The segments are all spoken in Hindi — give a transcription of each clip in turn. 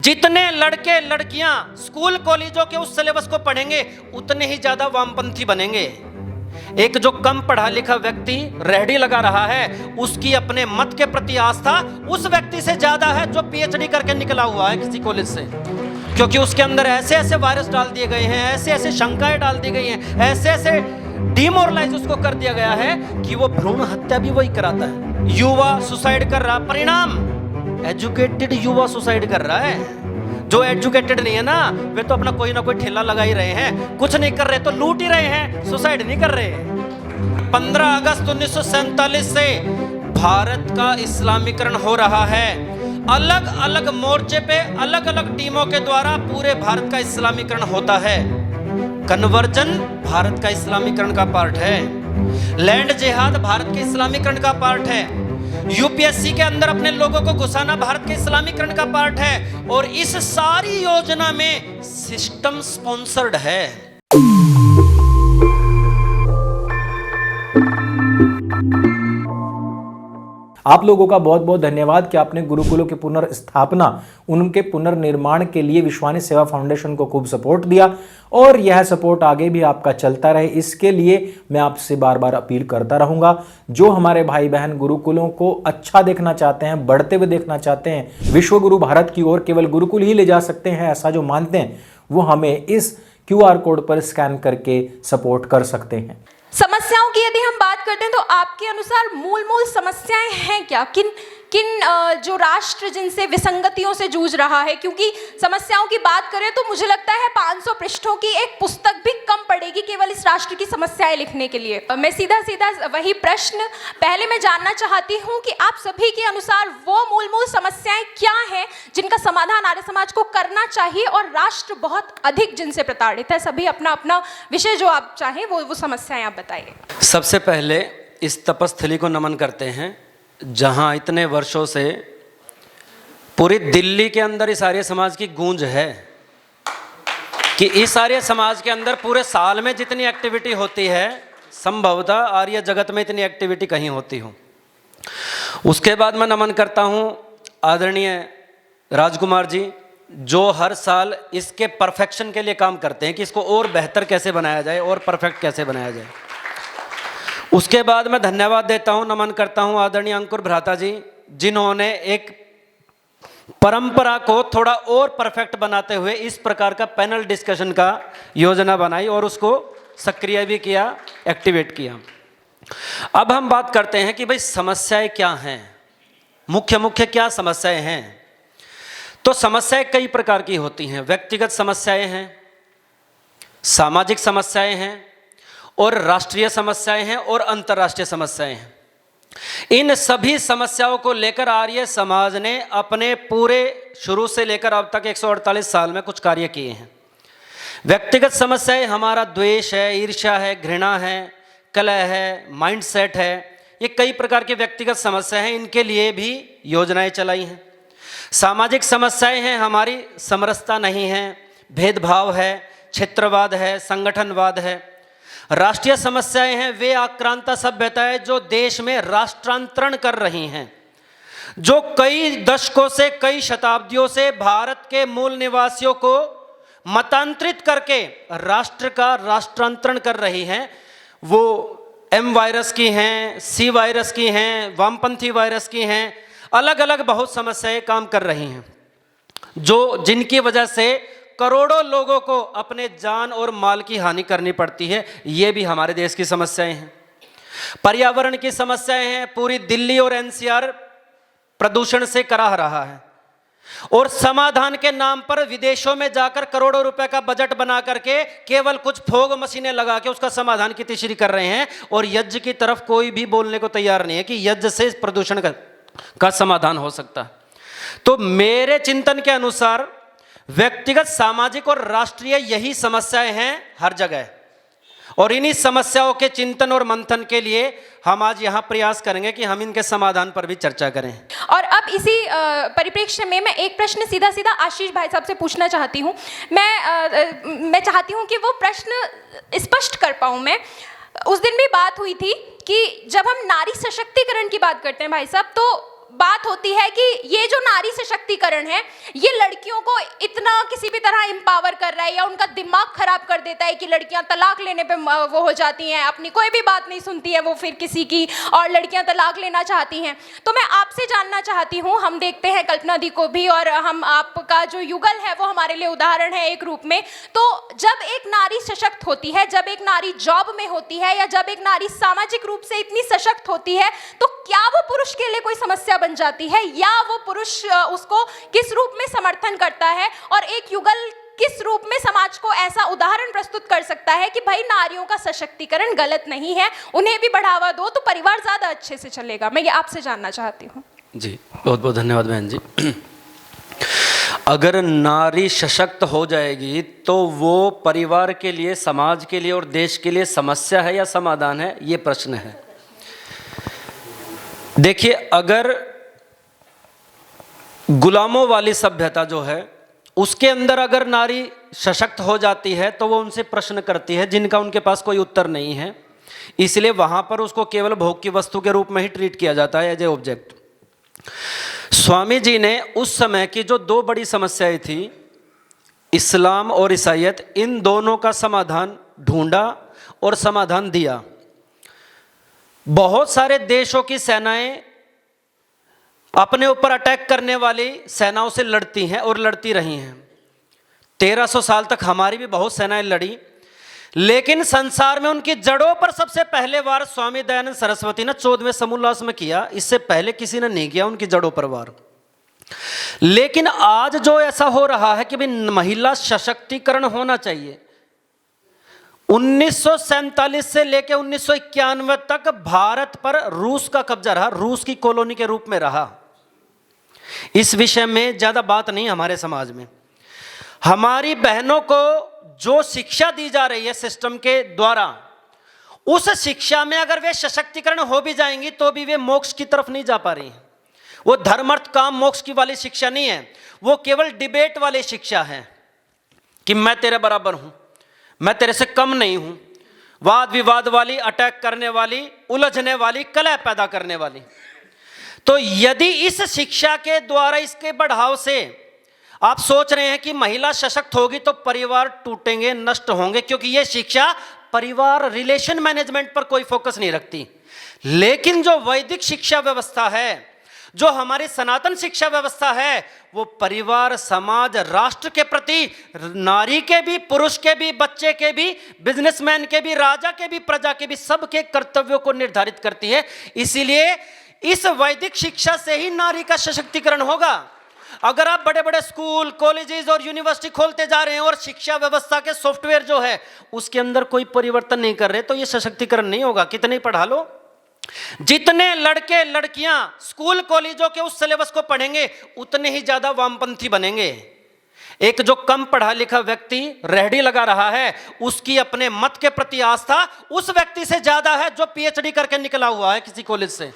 जितने लड़के लड़कियां स्कूल कॉलेजों के उस सिलेबस को पढ़ेंगे उतने ही ज्यादा वामपंथी बनेंगे। एक जो कम पढ़ा लिखा व्यक्ति रेहड़ी लगा रहा है, उसकी अपने मत के प्रति आस्था उस व्यक्ति से ज्यादा है जो पीएचडी करके निकला हुआ है किसी कॉलेज से, क्योंकि उसके अंदर ऐसे ऐसे वायरस डाल दिए गए हैं, ऐसे ऐसे शंकाएं डाल दी गई हैं, ऐसे ऐसे डिमोरलाइज उसको कर दिया गया है कि वो भ्रूण हत्या भी वही कराता है। युवा सुसाइड कर रहा, परिणाम एजुकेटेड युवा सुसाइड कर रहा है। जो एजुकेटेड नहीं है ना, वे तो अपना कोई ना कोई ठेला लगा ही रहे हैं, कुछ नहीं कर रहे तो लूट ही रहे हैं, सुसाइड नहीं कर रहे। 15 अगस्त 1947 से भारत का इस्लामीकरण हो रहा है। अलग अलग मोर्चे पे अलग अलग टीमों के द्वारा पूरे भारत का इस्लामीकरण होता है। कन्वर्जन भारत का इस्लामीकरण का पार्ट है। लैंड जिहाद भारत के इस्लामीकरण का पार्ट है। यूपीएससी के अंदर अपने लोगों को घुसाना भारत के इस्लामीकरण का पार्ट है। और इस सारी योजना में सिस्टम स्पॉन्सर्ड है। आप लोगों का बहुत बहुत धन्यवाद कि आपने गुरुकुलों की पुनर्स्थापना, उनके पुनर्निर्माण के लिए विश्वानी सेवा फाउंडेशन को खूब सपोर्ट दिया और यह सपोर्ट आगे भी आपका चलता रहे, इसके लिए मैं आपसे बार बार अपील करता रहूंगा। जो हमारे भाई बहन गुरुकुलों को अच्छा देखना चाहते हैं, बढ़ते हुए देखना चाहते हैं, विश्व गुरु भारत की ओर केवल गुरुकुल ही ले जा सकते हैं ऐसा जो मानते हैं, वो हमें इस QR कोड पर स्कैन करके सपोर्ट कर सकते हैं। समस्याओं की यदि हम बात करते हैं तो आपके अनुसार मूल समस्याएं हैं क्या? किन जो राष्ट्र जिनसे विसंगतियों से जूझ रहा है? क्योंकि समस्याओं की बात करें तो मुझे लगता है 500 पृष्ठों की एक पुस्तक भी कम पड़ेगी केवल इस राष्ट्र की समस्याएं लिखने के लिए। मैं सीधा वही प्रश्न पहले मैं जानना चाहती हूं कि आप सभी के अनुसार वो मूल समस्याएं क्या हैं जिनका समाधान आर्य समाज को करना चाहिए और राष्ट्र बहुत अधिक जिनसे प्रताड़ित है? सभी अपना अपना विषय जो आप चाहें वो समस्याएं आप बताइए। सबसे पहले इस तपस्थली को नमन करते हैं जहां इतने वर्षों से पूरी दिल्ली के अंदर इस आर्य समाज की गूंज है कि इस आर्य समाज के अंदर पूरे साल में जितनी एक्टिविटी होती है संभवतः आर्य जगत में इतनी एक्टिविटी कहीं होती हो। उसके बाद मैं नमन करता हूं आदरणीय राजकुमार जी, जो हर साल इसके परफेक्शन के लिए काम करते हैं कि इसको और बेहतर कैसे बनाया जाए और परफेक्ट कैसे बनाया जाए। उसके बाद मैं धन्यवाद देता हूं, नमन करता हूं आदरणीय अंकुर भ्राता जी, जिन्होंने एक परंपरा को थोड़ा और परफेक्ट बनाते हुए इस प्रकार का पैनल डिस्कशन का योजना बनाई और उसको सक्रिय भी किया, एक्टिवेट किया। अब हम बात करते हैं कि भाई समस्याएं क्या हैं, मुख्य क्या समस्याएं हैं। तो समस्याएं कई प्रकार की होती हैं। व्यक्तिगत समस्याएं हैं, सामाजिक समस्याएं हैं और राष्ट्रीय समस्याएं हैं और अंतर्राष्ट्रीय समस्याएं हैं। इन सभी समस्याओं को लेकर आर्य समाज ने अपने पूरे शुरू से लेकर अब तक 148 साल में कुछ कार्य किए हैं। व्यक्तिगत समस्याएं हमारा द्वेष है, ईर्ष्या है, घृणा है, कलह है, माइंडसेट है, ये कई प्रकार की व्यक्तिगत समस्याएं हैं, इनके लिए भी योजनाएं चलाई हैं। सामाजिक समस्याएं हैं हमारी समरसता नहीं है, भेदभाव है, क्षेत्रवाद है, संगठनवाद है। राष्ट्रीय समस्याएं हैं वे आक्रांता सभ्यताएं जो देश में राष्ट्रांतरण कर रही हैं, जो कई दशकों से, कई शताब्दियों से भारत के मूल निवासियों को मतांतरित करके राष्ट्र का राष्ट्रांतरण कर रही हैं। वो M वायरस की हैं, C वायरस की हैं, वामपंथी वायरस की हैं, अलग अलग बहुत समस्याएं काम कर रही हैं, जो जिनकी वजह से करोड़ों लोगों को अपने जान और माल की हानि करनी पड़ती है। ये भी हमारे देश की समस्याएं हैं। पर्यावरण की समस्याएं हैं। पूरी दिल्ली और NCR प्रदूषण से कराह रहा है और समाधान के नाम पर विदेशों में जाकर करोड़ों रुपए का बजट बना करके केवल कुछ फोग मशीनें लगा के उसका समाधान की तीसरी कर रहे हैं और यज्ञ की तरफ कोई भी बोलने को तैयार नहीं है कि यज्ञ से प्रदूषण का समाधान हो सकता है। तो मेरे चिंतन के अनुसार व्यक्तिगत, सामाजिक और राष्ट्रीय यही समस्याएं हैं हर जगह, और इन्हीं समस्याओं के चिंतन और मंथन के लिए हम आज यहाँ प्रयास करेंगे कि हम इनके समाधान पर भी चर्चा करें। और अब इसी परिप्रेक्ष्य में मैं एक प्रश्न सीधा आशीष भाई साहब से पूछना चाहती हूँ। मैं चाहती हूँ कि वो प्रश्न स्पष्ट कर पाऊँ मैं। उस दिन भी बात हुई थी कि जब हम नारी सशक्तिकरण की बात करते हैं भाई साहब, तो बात होती है कि ये जो नारी सशक्तिकरण है ये लड़कियों को इतना किसी भी तरह एम्पावर कर रहा है या उनका दिमाग खराब कर देता है कि लड़कियां तलाक लेने पे वो हो जाती हैं, अपनी कोई भी बात नहीं सुनती है वो फिर किसी की, और लड़कियां तलाक लेना चाहती हैं। तो मैं आपसे जानना चाहती हूँ, हम देखते हैं कल्पना दी को भी और हम आपका जो युगल है वो हमारे लिए उदाहरण है एक रूप में। तो जब एक नारी सशक्त होती है, जब एक नारी जॉब में होती है या जब एक नारी सामाजिक रूप से इतनी सशक्त होती है, तो क्या वो पुरुष के लिए कोई समस्या बन जाती है या वो पुरुष उसको किस रूप में समर्थन करता है, और एक युगल किस रूप में समाज को ऐसा उदाहरण प्रस्तुत कर सकता है कि भाई नारियों का सशक्तिकरण गलत नहीं है, उन्हें भी बढ़ावा दो तो परिवार ज्यादा अच्छे से चलेगा। मैं ये आपसे जानना चाहती हूँ। जी बहुत बहुत धन्यवाद बहन जी। अगर नारी सशक्त हो जाएगी तो वो परिवार के लिए, समाज के लिए और देश के लिए समस्या है या समाधान है, ये प्रश्न है। देखिए, अगर गुलामों वाली सभ्यता जो है उसके अंदर अगर नारी सशक्त हो जाती है तो वो उनसे प्रश्न करती है जिनका उनके पास कोई उत्तर नहीं है, इसलिए वहां पर उसको केवल भोग की वस्तु के रूप में ही ट्रीट किया जाता है, as a object. Swami ji ने उस समय की जो दो बड़ी समस्याएं थी, इस्लाम और ईसाईयत, इन दोनों का समाधान ढूंढा और समाधान दिया। बहुत सारे देशों की सेनाएं अपने ऊपर अटैक करने वाली सेनाओं से लड़ती हैं और लड़ती रही हैं। 1300 साल तक हमारी भी बहुत सेनाएं लड़ी, लेकिन संसार में उनकी जड़ों पर सबसे पहले वार स्वामी दयानंद सरस्वती ने 14वें समोल्लास में किया। इससे पहले किसी ने नहीं किया उनकी जड़ों पर वार। लेकिन आज जो ऐसा हो रहा है कि भाई महिला सशक्तिकरण होना चाहिए, 1947 से लेकर 1991 तक भारत पर रूस का कब्जा रहा, रूस की कॉलोनी के रूप में रहा। इस विषय में ज्यादा बात नहीं हमारे समाज में। हमारी बहनों को जो शिक्षा दी जा रही है सिस्टम के द्वारा, उस शिक्षा में अगर वे सशक्तिकरण हो भी जाएंगी तो भी वे मोक्ष की तरफ नहीं जा पा रही हैं। वो धर्म अर्थ काम मोक्ष की वाली शिक्षा नहीं है, वो केवल डिबेट वाली शिक्षा है कि मैं तेरे बराबर हूं, मैं तेरे से कम नहीं हूं, वाद विवाद वाली, अटैक करने वाली, उलझने वाली, कलह पैदा करने वाली। तो यदि इस शिक्षा के द्वारा, इसके बढ़ाव से आप सोच रहे हैं कि महिला सशक्त होगी तो परिवार टूटेंगे, नष्ट होंगे, क्योंकि यह शिक्षा परिवार रिलेशन मैनेजमेंट पर कोई फोकस नहीं रखती। लेकिन जो वैदिक शिक्षा व्यवस्था है, जो हमारी सनातन शिक्षा व्यवस्था है, वो परिवार, समाज, राष्ट्र के प्रति नारी के भी, पुरुष के भी, बच्चे के भी, बिजनेसमैन के भी, राजा के भी, प्रजा के भी, सबके कर्तव्यों को निर्धारित करती है। इसीलिए इस वैदिक शिक्षा से ही नारी का सशक्तिकरण होगा। अगर आप बड़े बड़े स्कूल, कॉलेजेस और यूनिवर्सिटी खोलते जा रहे हैं और शिक्षा व्यवस्था के सॉफ्टवेयर जो है उसके अंदर कोई परिवर्तन नहीं कर रहे, तो यह सशक्तिकरण नहीं होगा। कितने ही पढ़ा लो, जितने लड़के लड़कियां स्कूल कॉलेजों के उस सिलेबस को पढ़ेंगे उतने ही ज्यादा वामपंथी बनेंगे। एक जो कम पढ़ा लिखा व्यक्ति रेहड़ी लगा रहा है, उसकी अपने मत के प्रति आस्था उस व्यक्ति से ज्यादा है जो पीएचडी करके निकला हुआ है किसी कॉलेज से,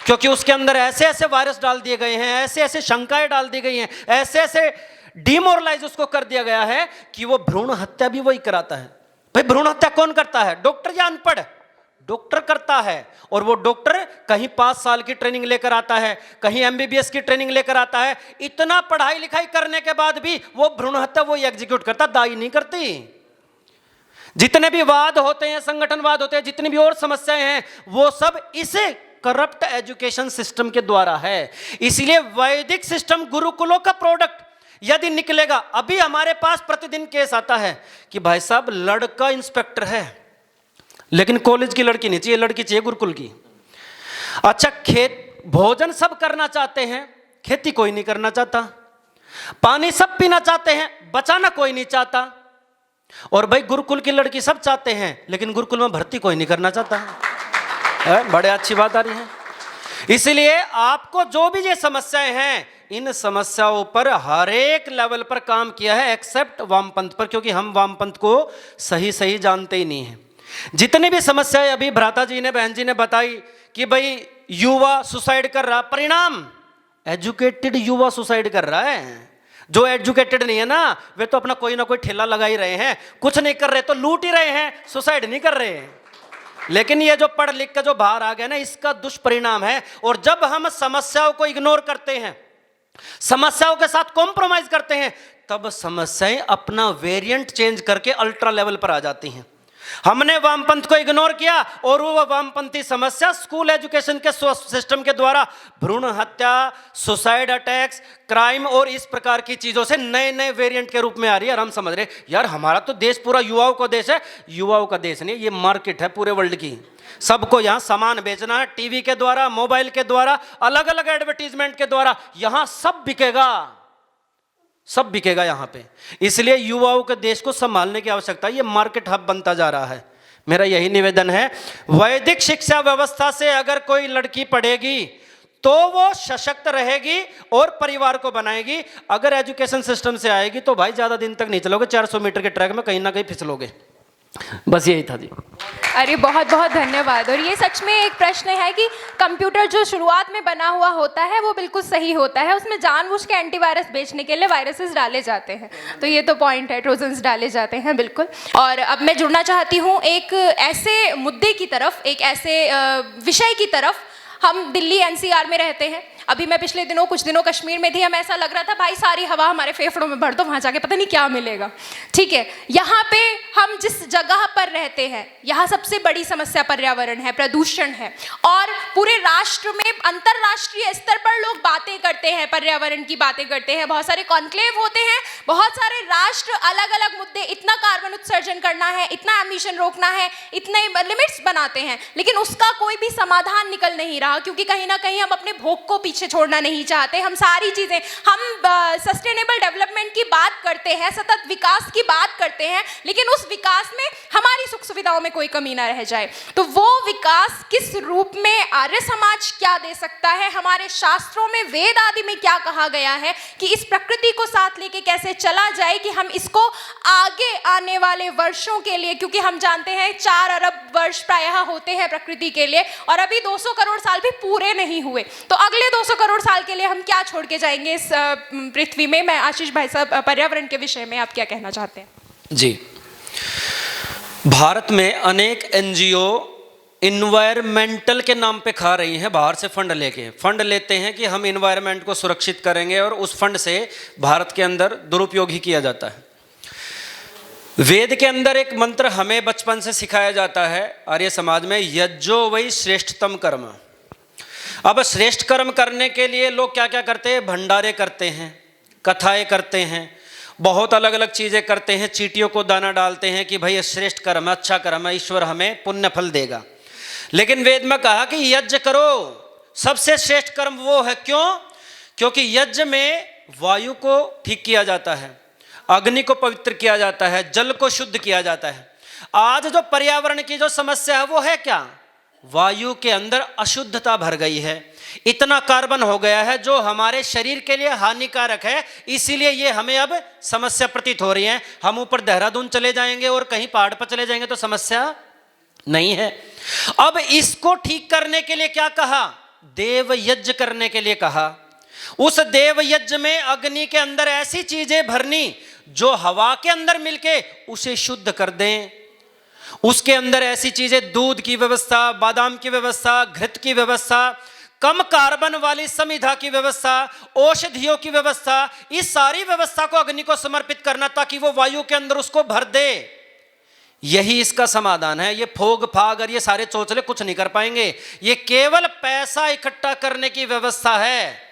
क्योंकि उसके अंदर ऐसे ऐसे वायरस डाल दिए गए हैं, ऐसे ऐसे शंकाएं डाल दी गई हैं, ऐसे ऐसे डिमोरलाइज उसको कर दिया गया है कि वो भ्रूण हत्या भी वही कराता है। भाई भ्रूण हत्या कौन करता है? डॉक्टर या अनपढ़? डॉक्टर करता है। और वो डॉक्टर कहीं 5 साल की ट्रेनिंग लेकर आता है, कहीं एमबीबीएस की ट्रेनिंग लेकर आता है। इतना पढ़ाई लिखाई करने के बाद भी वो भ्रूण हत्या वो एग्जीक्यूट करता, दाई नहीं करती। जितने भी वाद होते हैं, संगठनवाद होते हैं, जितनी भी और समस्याएं हैं, वो सब इसे करप्ट एजुकेशन सिस्टम के द्वारा है। इसलिए वैदिक सिस्टम, गुरुकुलों का प्रोडक्ट यदि निकलेगा, अभी हमारे पास प्रतिदिन केस आता है कि भाई साहब लड़का इंस्पेक्टर है लेकिन कॉलेज की लड़की नहीं चाहिए, लड़की चाहिए गुरुकुल की। अच्छा, खेत भोजन सब करना चाहते हैं, खेती कोई नहीं करना चाहता। पानी सब पीना चाहते हैं, बचाना कोई नहीं चाहता। और भाई गुरुकुल की लड़की सब चाहते हैं लेकिन गुरुकुल में भर्ती कोई नहीं करना चाहता है। बड़े अच्छी बात आ रही है। इसलिए आपको जो भी ये समस्याएं हैं, इन समस्याओं पर हर एक लेवल पर काम किया है एक्सेप्ट वामपंथ पर, क्योंकि हम वामपंथ को सही सही जानते ही नहीं हैं। जितनी भी समस्याएं अभी भ्राता जी ने, बहन जी ने बताई कि भाई युवा सुसाइड कर रहा, परिणाम एजुकेटेड युवा सुसाइड कर रहा है। जो एजुकेटेड नहीं है ना, वे तो अपना कोई ना कोई ठेला लगा ही रहे हैं, कुछ नहीं कर रहे तो लूट ही रहे हैं, सुसाइड नहीं कर रहे हैं। लेकिन ये जो पढ़ लिख के जो बाहर आ गया ना, इसका दुष्परिणाम है। और जब हम समस्याओं को इग्नोर करते हैं, समस्याओं के साथ कॉम्प्रोमाइज करते हैं, तब समस्याएं अपना वेरिएंट चेंज करके अल्ट्रा लेवल पर आ जाती हैं। हमने वामपंथ को इग्नोर किया और वो वामपंथी समस्या स्कूल एजुकेशन के सिस्टम के द्वारा भ्रूण हत्या, सुसाइड अटैक्स, क्राइम और इस प्रकार की चीजों से नए नए वेरिएंट के रूप में आ रही है। और हम समझ रहे यार हमारा तो देश पूरा युवाओं का देश है। युवाओं का देश नहीं, ये मार्केट है पूरे वर्ल्ड की। सबको यहाँ सामान बेचना है, टीवी के द्वारा, मोबाइल के द्वारा, अलग अलग एडवर्टीजमेंट के द्वारा, यहाँ सब बिकेगा, सब बिकेगा यहाँ पे। इसलिए युवाओं के देश को संभालने की आवश्यकता है। ये मार्केट हब बनता जा रहा है। मेरा यही निवेदन है, वैदिक शिक्षा व्यवस्था से अगर कोई लड़की पढ़ेगी तो वो सशक्त रहेगी और परिवार को बनाएगी। अगर एजुकेशन सिस्टम से आएगी तो भाई ज्यादा दिन तक नहीं चलोगे, 400 मीटर के ट्रैक में कहीं ना कहीं फिसलोगे। बस यही था जी। अरे बहुत बहुत धन्यवाद। और ये सच में एक प्रश्न है कि कंप्यूटर जो शुरुआत में बना हुआ होता है वो बिल्कुल सही होता है, उसमें जानबूझ के एंटीवायरस बेचने के लिए वायरसेस डाले जाते हैं, तो ये तो पॉइंट है, ट्रोजन्स डाले जाते हैं बिल्कुल। और अब मैं जुड़ना चाहती हूँ एक ऐसे मुद्दे की तरफ, एक ऐसे विषय की तरफ। हम दिल्ली एनसीआर में रहते हैं। अभी मैं पिछले दिनों कुछ दिनों कश्मीर में थी, हमें ऐसा लग रहा था भाई सारी हवा हमारे फेफड़ों में भर दो, वहाँ जाके पता नहीं क्या मिलेगा। ठीक है, यहाँ पे हम जिस जगह पर रहते हैं, यहाँ सबसे बड़ी समस्या पर्यावरण है, प्रदूषण है। और पूरे राष्ट्र में अंतर्राष्ट्रीय स्तर पर लोग बातें करते हैं, पर्यावरण की बातें करते हैं, बहुत सारे कॉन्क्लेव होते हैं, बहुत सारे राष्ट्र अलग अलग मुद्दे, इतना कार्बन उत्सर्जन करना है, इतना एमिशन रोकना है, इतने लिमिट्स बनाते हैं, लेकिन उसका कोई भी समाधान निकल नहीं रहा, क्योंकि कहीं ना कहीं हम अपने भोग को पीछे छोड़ना नहीं चाहते। हम सारी चीजें, हम सस्टेनेबल डेवलपमेंट की बात करते हैं, सतत विकास की बात करते हैं, लेकिन उस विकास में हमारी सुख सुविधाओं में कोई कमी ना रह जाए। तो वो विकास किस रूप में आर्य समाज क्या दे सकता है, हमारे शास्त्रों में, वेद आदि में क्या कहा गया है कि इस प्रकृति को साथ लेके कैसे चला जाए कि हम इसको आगे आने वाले वर्षों के लिए, क्योंकि हम जानते हैं 4 अरब वर्ष प्रायः होते हैं प्रकृति के लिए, और अभी 200 करोड़ साल भी पूरे नहीं हुए, तो अगले 200 करोड़ साल के लिए हम क्या छोड़ के जाएंगे इस पृथ्वी में। मैं आशीष भाई साहब, पर्यावरण के विषय में आप क्या कहना चाहते हैं? जी, भारत में अनेक एनजीओ इन्वायरमेंटल के नाम पे खा रही हैं, बाहर से फंड लेते हैं कि हम इन्वायरमेंट को सुरक्षित करेंगे, और उस फंड से भारत के अंदर दुरुपयोग ही किया जाता है। वेद के अंदर एक मंत्र हमें बचपन से सिखाया जाता है आर्य समाज में, यज्जो वै श्रेष्ठतम कर्म। अब श्रेष्ठ कर्म करने के लिए लोग क्या क्या करते हैं, भंडारे करते हैं, कथाएं करते हैं, बहुत अलग अलग चीज़ें करते हैं, चींटियों को दाना डालते हैं कि भाई ये श्रेष्ठ कर्म है, अच्छा कर्म है, ईश्वर हमें पुण्य फल देगा। लेकिन वेद में कहा कि यज्ञ करो, सबसे श्रेष्ठ कर्म वो है। क्यों? क्योंकि यज्ञ में वायु को ठीक किया जाता है, अग्नि को पवित्र किया जाता है, जल को शुद्ध किया जाता है। आज जो पर्यावरण की जो समस्या है वो है क्या, वायु के अंदर अशुद्धता भर गई है, इतना कार्बन हो गया है जो हमारे शरीर के लिए हानिकारक है। इसीलिए ये हमें अब समस्या प्रतीत हो रही है। हम ऊपर देहरादून चले जाएंगे और कहीं पहाड़ पर चले जाएंगे तो समस्या नहीं है। अब इसको ठीक करने के लिए क्या कहा, देव यज्ञ करने के लिए कहा। उस देव यज्ञ में अग्नि के अंदर ऐसी चीजें भरनी जो हवा के अंदर मिलके उसे शुद्ध कर दें। उसके अंदर ऐसी चीजें, दूध की व्यवस्था, बादाम की व्यवस्था, घृत की व्यवस्था, कम कार्बन वाली समिधा की व्यवस्था, औषधियों की व्यवस्था, इस सारी व्यवस्था को अग्नि को समर्पित करना ताकि वो वायु के अंदर उसको भर दे। यही इसका समाधान है। ये फोग फाग और ये सारे चोचले कुछ नहीं कर पाएंगे। ये केवल पैसा इकट्ठा करने की व्यवस्था है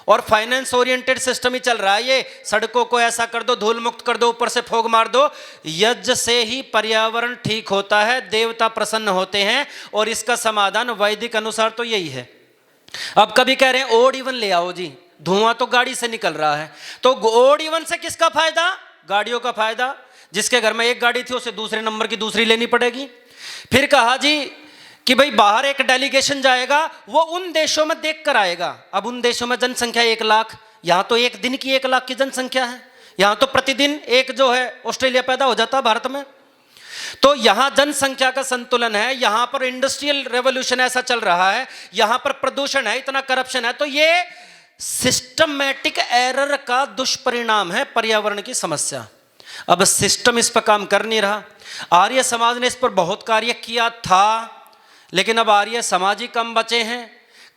और फाइनेंस ओरिएंटेड सिस्टम ही चल रहा है। ये सड़कों को ऐसा कर दो, धूल मुक्त कर दो, ऊपर से फोग मार दो। यज्ञ से ही पर्यावरण ठीक होता है, देवता प्रसन्न होते हैं, और इसका समाधान वैदिक अनुसार तो यही है। अब कभी कह रहे हैं ओड इवन ले आओ जी, धुआं तो गाड़ी से निकल रहा है, तो ओड इवन से किसका फायदा, गाड़ियों का फायदा। जिसके घर में एक गाड़ी थी उसे दूसरे नंबर की दूसरी लेनी पड़ेगी। फिर कहा जी कि भाई बाहर एक डेलीगेशन जाएगा, वो उन देशों में देख कर आएगा। अब उन देशों में जनसंख्या 1 लाख, यहाँ तो एक दिन की 1 लाख की जनसंख्या है। यहाँ तो प्रतिदिन एक जो है ऑस्ट्रेलिया पैदा हो जाता है भारत में। तो यहाँ जनसंख्या का संतुलन है, यहाँ पर इंडस्ट्रियल रेवोल्यूशन ऐसा चल रहा है, यहाँ पर प्रदूषण है, इतना करप्शन है। तो ये सिस्टमैटिक एरर का दुष्परिणाम है पर्यावरण की समस्या। अब सिस्टम इस पर काम कर नहीं रहा। आर्य समाज ने इस पर बहुत कार्य किया था, लेकिन अब आर्य समाज ही कम बचे हैं,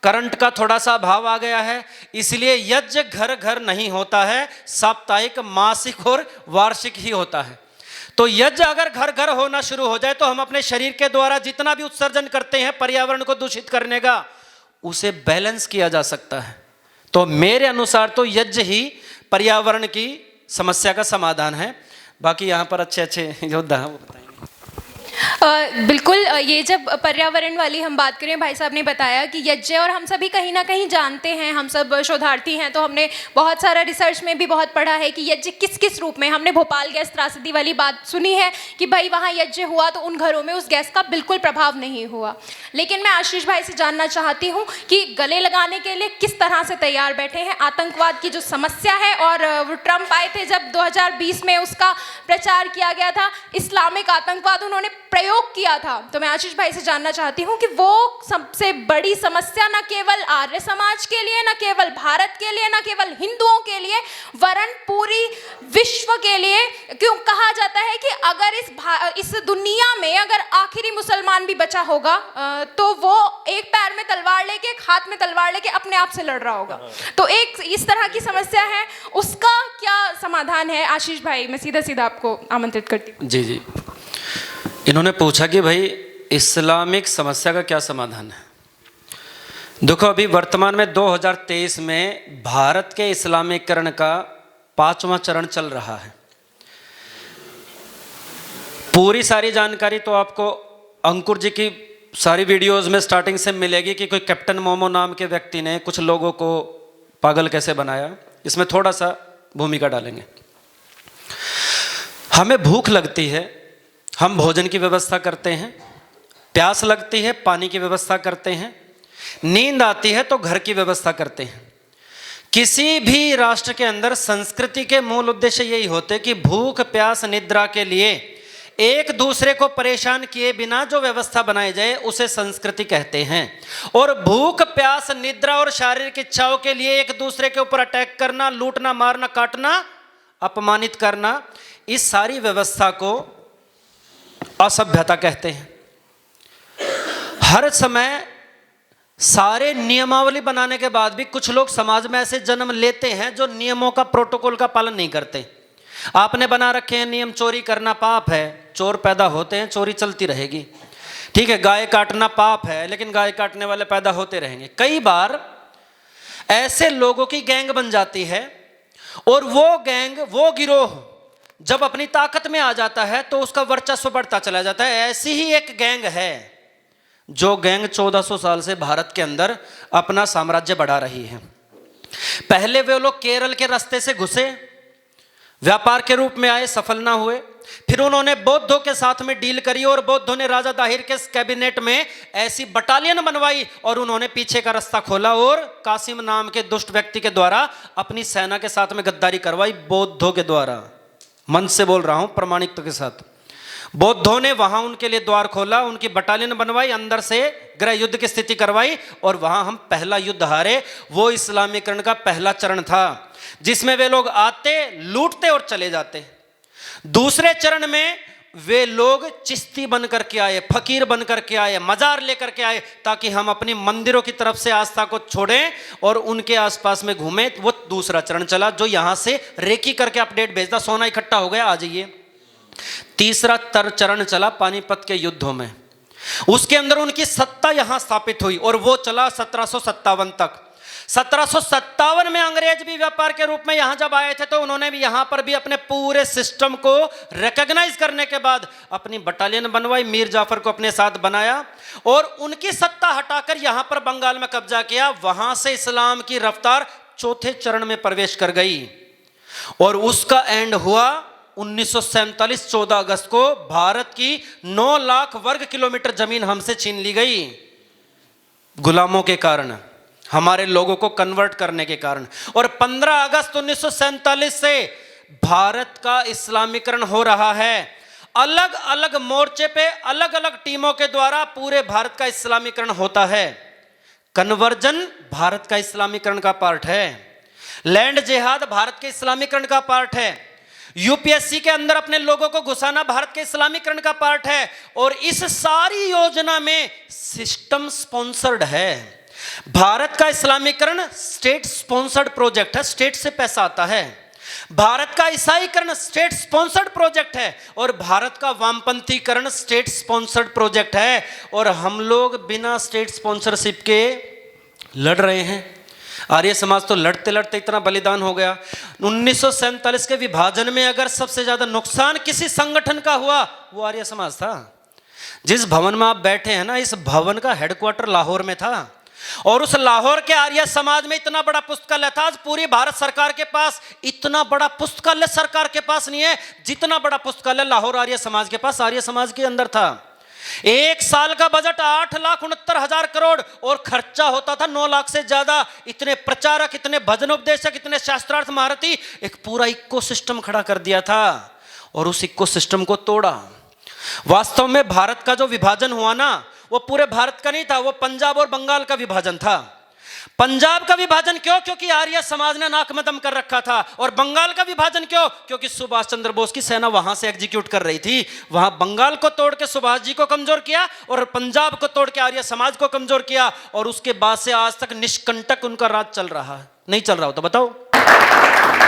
करंट का थोड़ा सा अभाव आ गया है, इसलिए यज्ञ घर घर नहीं होता है, साप्ताहिक, मासिक और वार्षिक ही होता है। तो यज्ञ अगर घर घर होना शुरू हो जाए तो हम अपने शरीर के द्वारा जितना भी उत्सर्जन करते हैं पर्यावरण को दूषित करने का, उसे बैलेंस किया जा सकता है। तो मेरे अनुसार तो यज्ञ ही पर्यावरण की समस्या का समाधान है। बाकी यहाँ पर अच्छे अच्छे योद्धा हैं, वो बताएंगे। बिल्कुल, ये जब पर्यावरण वाली हम बात करें, भाई साहब ने बताया कि यज्ञ, और हम सभी कहीं ना कहीं जानते हैं, हम सब शोधार्थी हैं तो हमने बहुत सारा रिसर्च में भी बहुत पढ़ा है कि यज्ञ किस किस रूप में। हमने भोपाल गैस त्रासदी वाली बात सुनी है कि भाई वहाँ यज्ञ हुआ तो उन घरों में उस गैस का बिल्कुल प्रभाव नहीं हुआ। लेकिन मैं आशीष भाई से जानना चाहती हूँ कि गले लगाने के लिए किस तरह से तैयार बैठे हैं। आतंकवाद की जो समस्या है, और वो ट्रम्प आए थे जब 2020 में उसका प्रचार किया गया था, इस्लामिक आतंकवाद उन्होंने प्रयोग किया था। तो मैं आशीष भाई से जानना चाहती हूँ कि वो सबसे बड़ी समस्या न केवल आर्य समाज के लिए, न केवल भारत के लिए, न केवल हिंदुओं के लिए, वरन पूरी विश्व के लिए, क्यों कहा जाता है कि अगर इस दुनिया में अगर आखिरी मुसलमान भी बचा होगा तो वो एक पैर में तलवार लेके, एक हाथ में तलवार लेके अपने आप से लड़ रहा होगा। तो एक इस तरह की समस्या है, उसका क्या समाधान है? आशीष भाई, मैं सीधा सीधा आपको आमंत्रित करती हूँ। जी जी, इन्होंने पूछा कि भाई इस्लामिक समस्या का क्या समाधान है। देखो, अभी वर्तमान में 2023 में भारत के इस्लामीकरण का 5वां चरण चल रहा है। पूरी सारी जानकारी तो आपको अंकुर जी की सारी वीडियोस में स्टार्टिंग से मिलेगी कि कोई कैप्टन मोमो नाम के व्यक्ति ने कुछ लोगों को पागल कैसे बनाया। इसमें थोड़ा सा भूमिका डालेंगे। हमें भूख लगती है, हम भोजन की व्यवस्था करते हैं, प्यास लगती है, पानी की व्यवस्था करते हैं, नींद आती है तो घर की व्यवस्था करते हैं। किसी भी राष्ट्र के अंदर संस्कृति के मूल उद्देश्य यही होते कि भूख, प्यास, निद्रा के लिए एक दूसरे को परेशान किए बिना जो व्यवस्था बनाई जाए उसे संस्कृति कहते हैं। और भूख, प्यास, निद्रा और शारीरिक इच्छाओं के लिए एक दूसरे के ऊपर अटैक करना, लूटना, मारना, काटना, अपमानित करना, इस सारी व्यवस्था को असभ्यता कहते हैं। हर समय सारे नियमावली बनाने के बाद भी कुछ लोग समाज में ऐसे जन्म लेते हैं जो नियमों का, प्रोटोकॉल का पालन नहीं करते। आपने बना रखे हैं नियम, चोरी करना पाप है, चोर पैदा होते हैं, चोरी चलती रहेगी। ठीक है, गाय काटना पाप है, लेकिन गाय काटने वाले पैदा होते रहेंगे। कई बार ऐसे लोगों की गैंग बन जाती है, और वो गैंग, वो गिरोह जब अपनी ताकत में आ जाता है तो उसका वर्चस्व बढ़ता चला जाता है। ऐसी ही एक गैंग है जो गैंग 1400 साल से भारत के अंदर अपना साम्राज्य बढ़ा रही है। पहले वे लोग केरल के रास्ते से घुसे, व्यापार के रूप में आए, सफल ना हुए। फिर उन्होंने बौद्धों के साथ में डील करी और बौद्धों ने राजा दाहिर के कैबिनेट में ऐसी बटालियन बनवाई और उन्होंने पीछे का रास्ता खोला और कासिम नाम के दुष्ट व्यक्ति के द्वारा अपनी सेना के साथ में गद्दारी करवाई। बौद्धों के द्वारा, मन से बोल रहा हूं, प्रामाणिकता के साथ। बौद्धों ने वहां उनके लिए द्वार खोला, उनकी बटालियन बनवाई, अंदर से गृह युद्ध की स्थिति करवाई और वहां हम पहला युद्ध हारे। वो इस्लामीकरण का पहला चरण था जिसमें वे लोग आते, लूटते और चले जाते। दूसरे चरण में वे लोग चिश्ती बन करके आए, फकीर बन करके आए, मजार लेकर के आए, ताकि हम अपनी मंदिरों की तरफ से आस्था को छोड़ें और उनके आसपास में घूमें। वो दूसरा चरण चला जो यहां से रेकी करके अपडेट भेजता, सोना इकट्ठा हो गया, आ जाइए। तीसरा चरण चला पानीपत के युद्धों में, उसके अंदर उनकी सत्ता यहां स्थापित हुई और वो चला 1757 तक। 1757 में अंग्रेज भी व्यापार के रूप में यहां जब आए थे तो उन्होंने भी यहां पर भी अपने पूरे सिस्टम को रिकॉग्नाइज करने के बाद अपनी बटालियन बनवाई, मीर जाफर को अपने साथ बनाया और उनकी सत्ता हटाकर यहां पर बंगाल में कब्जा किया। वहां से इस्लाम की रफ्तार चौथे चरण में प्रवेश कर गई और उसका एंड हुआ 1947 14 अगस्त को। भारत की 9 लाख वर्ग किलोमीटर जमीन हमसे छीन ली गई गुलामों के कारण, हमारे लोगों को कन्वर्ट करने के कारण। और 15 अगस्त 1947 से भारत का इस्लामीकरण हो रहा है। अलग अलग मोर्चे पे अलग अलग टीमों के द्वारा पूरे भारत का इस्लामीकरण होता है। कन्वर्जन भारत का इस्लामीकरण का पार्ट है, लैंड जिहाद भारत के इस्लामीकरण का पार्ट है। यूपीएससी के अंदर अपने लोगों को घुसाना भारत के इस्लामीकरण का पार्ट है। और इस सारी योजना में सिस्टम स्पॉन्सर्ड है। भारत का इस्लामीकरण स्टेट स्पॉन्सर्ड प्रोजेक्ट है, स्टेट से पैसा आता है। भारत का ईसाईकरण स्टेट स्पॉन्सर्ड प्रोजेक्ट है और भारत का वामपंथीकरण स्टेट स्पॉन्सर्ड प्रोजेक्ट है। और हम लोग बिना स्टेट स्पॉन्सरशिप के लड़ रहे हैं। आर्य समाज तो लड़ते लड़ते इतना बलिदान हो गया। 1947 के विभाजन में अगर सबसे ज्यादा नुकसान किसी संगठन का हुआ वो आर्य समाज था। जिस भवन में आप बैठे हैं ना, इस भवन का हेडक्वार्टर लाहौर में था और उस लाहौर के आर्य समाज में इतना बड़ा पुस्तकालय था। आज पूरी भारत सरकार के पास इतना बड़ा पुस्तकालय सरकार के पास नहीं है जितना बड़ा पुस्तकालय लाहौर आर्य समाज के पास, आर्य समाज के अंदर था। एक साल का बजट 8,69,000 करोड़ और खर्चा होता था 9 लाख से ज्यादा। इतने प्रचारक, इतने भजन उपदेशक, इतने शास्त्रार्थ महारथी, एक पूरा इकोसिस्टम खड़ा कर दिया था और उस इकोसिस्टम को तोड़ा। वास्तव में भारत का जो विभाजन हुआ ना, वो पूरे भारत का नहीं था, वो पंजाब और बंगाल का विभाजन था। पंजाब का विभाजन क्यों? क्योंकि आर्य समाज ने नाक में दम कर रखा था। और बंगाल का विभाजन क्यों? क्योंकि सुभाष चंद्र बोस की सेना वहां से एग्जीक्यूट कर रही थी। वहां बंगाल को तोड़ के सुभाष जी को कमजोर किया और पंजाब को तोड़ के आर्य समाज को कमजोर किया। और उसके बाद से आज तक निष्कंटक उनका राज चल रहा है। नहीं चल रहा हो तो बताओ।